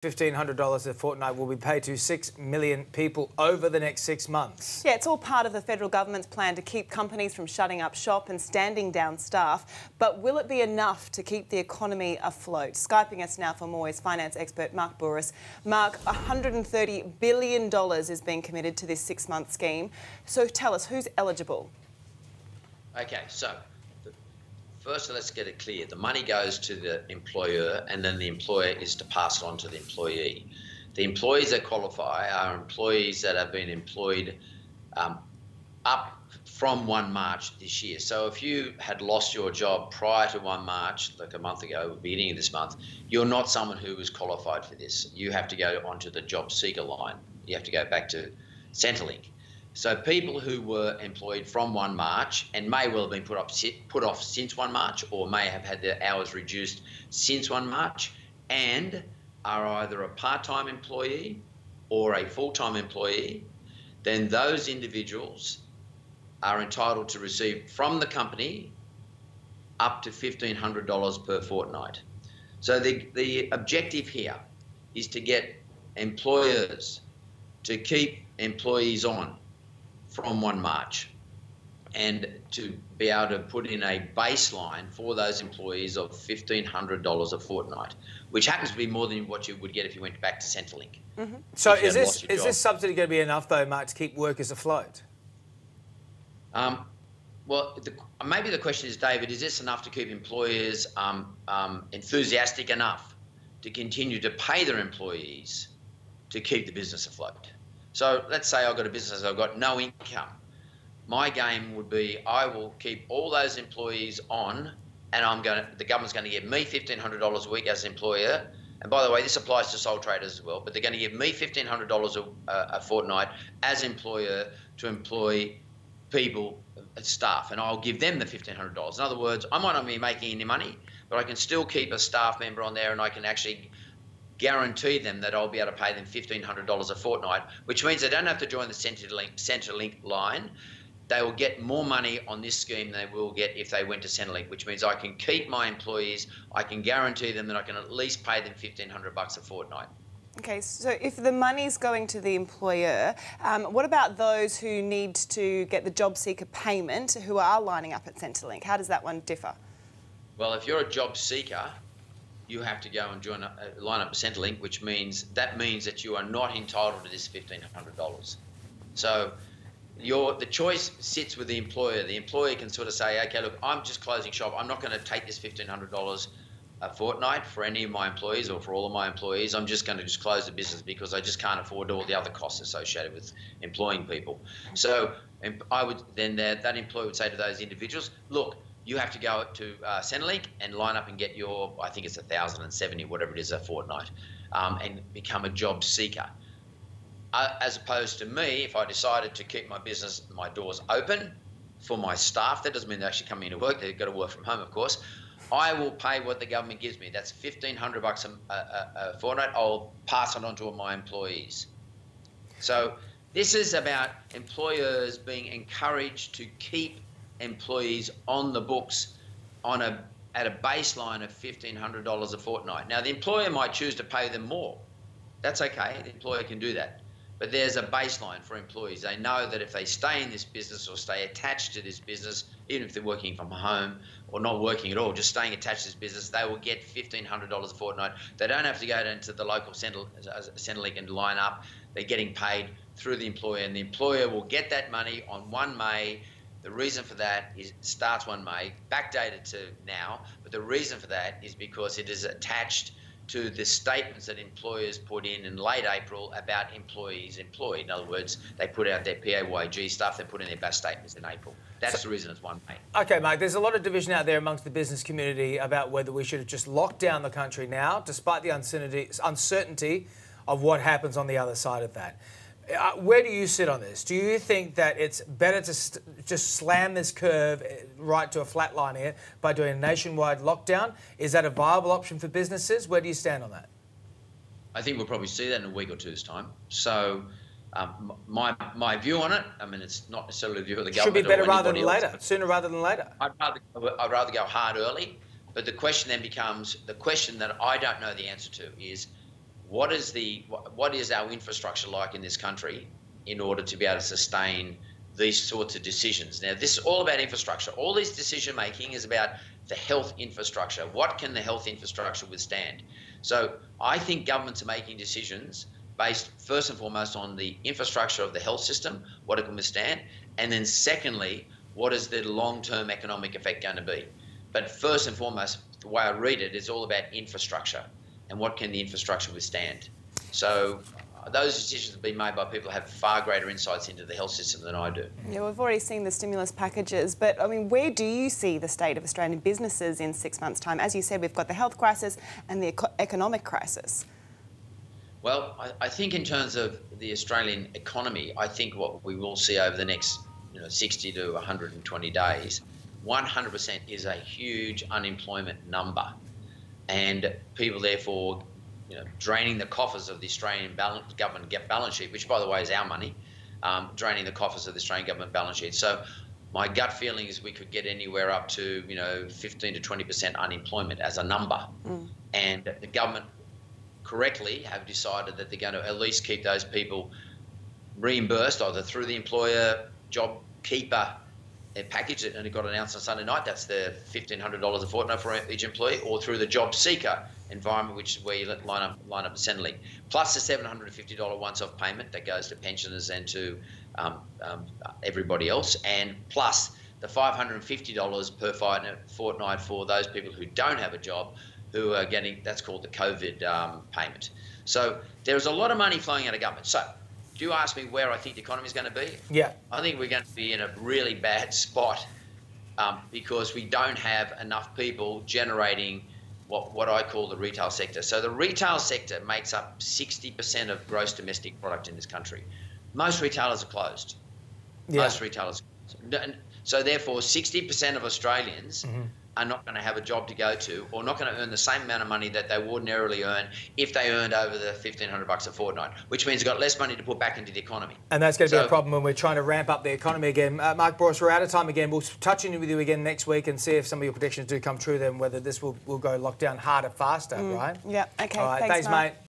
$1,500 a fortnight will be paid to 6 million people over the next 6 months. Yeah, it's all part of the federal government's plan to keep companies from shutting up shop and standing down staff. But will it be enough to keep the economy afloat? Skyping us now for more is finance expert Mark Bouris. Mark, $130 billion is being committed to this 6-month scheme. So tell us, who's eligible? Okay, so first, let's get it clear. The money goes to the employer and then the employer is to pass it on to the employee. The employees that qualify are employees that have been employed up from 1 March this year. So if you had lost your job prior to 1 March, like a month ago, beginning of this month, you're not someone who was qualified for this. You have to go onto the job seeker line. You have to go back to Centrelink. So people who were employed from 1 March and may well have been put off since 1 March or may have had their hours reduced since 1 March and are either a part-time employee or a full-time employee, then those individuals are entitled to receive from the company up to $1,500 per fortnight. So the objective here is to get employers to keep employees on from 1 March and to be able to put in a baseline for those employees of $1,500 a fortnight, which happens to be more than what you would get if you went back to Centrelink. Mm-hmm. So is this subsidy going to be enough, though, Mark, to keep workers afloat? Well, maybe the question is, David, is this enough to keep employers enthusiastic enough to continue to pay their employees to keep the business afloat? So let's say I've got a business, I've got no income. My game would be I will keep all those employees on and the government's going to give me $1,500 a week as an employer. And by the way, this applies to sole traders as well, but they're going to give me $1,500 a fortnight as employer to employ people, staff, and I'll give them the $1,500. In other words, I might not be making any money, but I can still keep a staff member on there and I can actually guarantee them that I'll be able to pay them $1,500 a fortnight, which means they don't have to join the Centrelink line. They will get more money on this scheme than they will get if they went to Centrelink, which means I can keep my employees, I can guarantee them that I can at least pay them $1,500 a fortnight. Okay, so if the money's going to the employer, what about those who need to get the JobKeeper Payment who are lining up at Centrelink? How does that one differ? Well, if you're a job seeker, you have to go and join line up at Centrelink, which means that you are not entitled to this $1,500. So the choice sits with the employer. The employer can sort of say, okay, look, I'm just closing shop. I'm not going to take this $1,500 a fortnight for any of my employees or for all of my employees. I'm just going to close the business because I just can't afford all the other costs associated with employing people. So I would then that employer would say to those individuals, look, you have to go to Centrelink and line up and get your, I think it's $1,070, whatever it is, a fortnight, and become a job seeker. As opposed to me, if I decided to keep my business, my doors open for my staff, that doesn't mean they're actually coming into work, they've got to work from home, of course. I will pay what the government gives me. That's $1,500 a fortnight. I'll pass it on to my employees. So this is about employers being encouraged to keep employees on the books at a baseline of $1,500 a fortnight. Now, the employer might choose to pay them more. That's okay. The employer can do that. But there's a baseline for employees. They know that if they stay in this business or stay attached to this business, even if they're working from home or not working at all, just staying attached to this business, they will get $1,500 a fortnight. They don't have to go into the local Centrelink and line up. They're getting paid through the employer, and the employer will get that money on 1 May. The reason for that is it starts 1 May, backdated to now, but the reason for that is because it is attached to the statements that employers put in late April about employees employed. In other words, they put out their PAYG stuff, they put in their BAS statements in April. That's the reason it's 1 May. Okay, Mike, there's a lot of division out there amongst the business community about whether we should have just locked down the country now, despite the uncertainty of what happens on the other side of that. Where do you sit on this? Do you think that it's better to just slam this curve right to a flat line here by doing a nationwide lockdown? Is that a viable option for businesses? Where do you stand on that? I think we'll probably see that in a week or two's time. So my view on it, I mean, it's not necessarily the view of the government. Should be better rather than later, sooner rather than later. I'd rather go hard early. But the question then becomes, the question that I don't know the answer to is, what is our infrastructure like in this country in order to be able to sustain these sorts of decisions. Now, this is all about infrastructure. All this decision making is about the health infrastructure. What can the health infrastructure withstand? So I think governments are making decisions based first and foremost on the infrastructure of the health system, what it can withstand, and then secondly, what is the long-term economic effect going to be? But first and foremost, the way I read it is all about infrastructure and what can the infrastructure withstand. So those decisions have been made by people who have far greater insights into the health system than I do. Yeah, we've already seen the stimulus packages, but I mean, where do you see the state of Australian businesses in 6 months' time? As you said, we've got the health crisis and the economic crisis. Well, I think in terms of the Australian economy, I think what we will see over the next 60 to 120 days, 100% is a huge unemployment number. And people, therefore, draining the coffers of the Australian government balance sheet, which, by the way, is our money, draining the coffers of the Australian government balance sheet. So my gut feeling is we could get anywhere up to 15 to 20% unemployment as a number. And the government correctly have decided that they're going to at least keep those people reimbursed either through the employer JobKeeper package, and it got announced on Sunday night. That's the $1,500 a fortnight for each employee, or through the JobSEEKER environment, which is where you line up at Centrelink, plus the $750 once-off payment that goes to pensioners and to everybody else, and plus the $550 per fortnight for those people who don't have a job, who are getting, that's called the COVID payment. So there's a lot of money flowing out of government. So do you ask me where I think the economy is going to be? Yeah. I think we're going to be in a really bad spot because we don't have enough people generating what I call the retail sector. So the retail sector makes up 60% of gross domestic product in this country. Most retailers are closed. Yeah. Most retailers. So therefore, 60% of Australians are not going to have a job to go to, or not going to earn the same amount of money that they would ordinarily earn if they earned over the $1,500 a fortnight, which means they've got less money to put back into the economy. And that's going to be a problem when we're trying to ramp up the economy again. Mark Bouris, we're out of time again. We'll touch in with you again next week and see if some of your predictions do come true then, whether this will go lockdown harder, faster, right? Yeah, okay. All right, thanks, Mark. mate.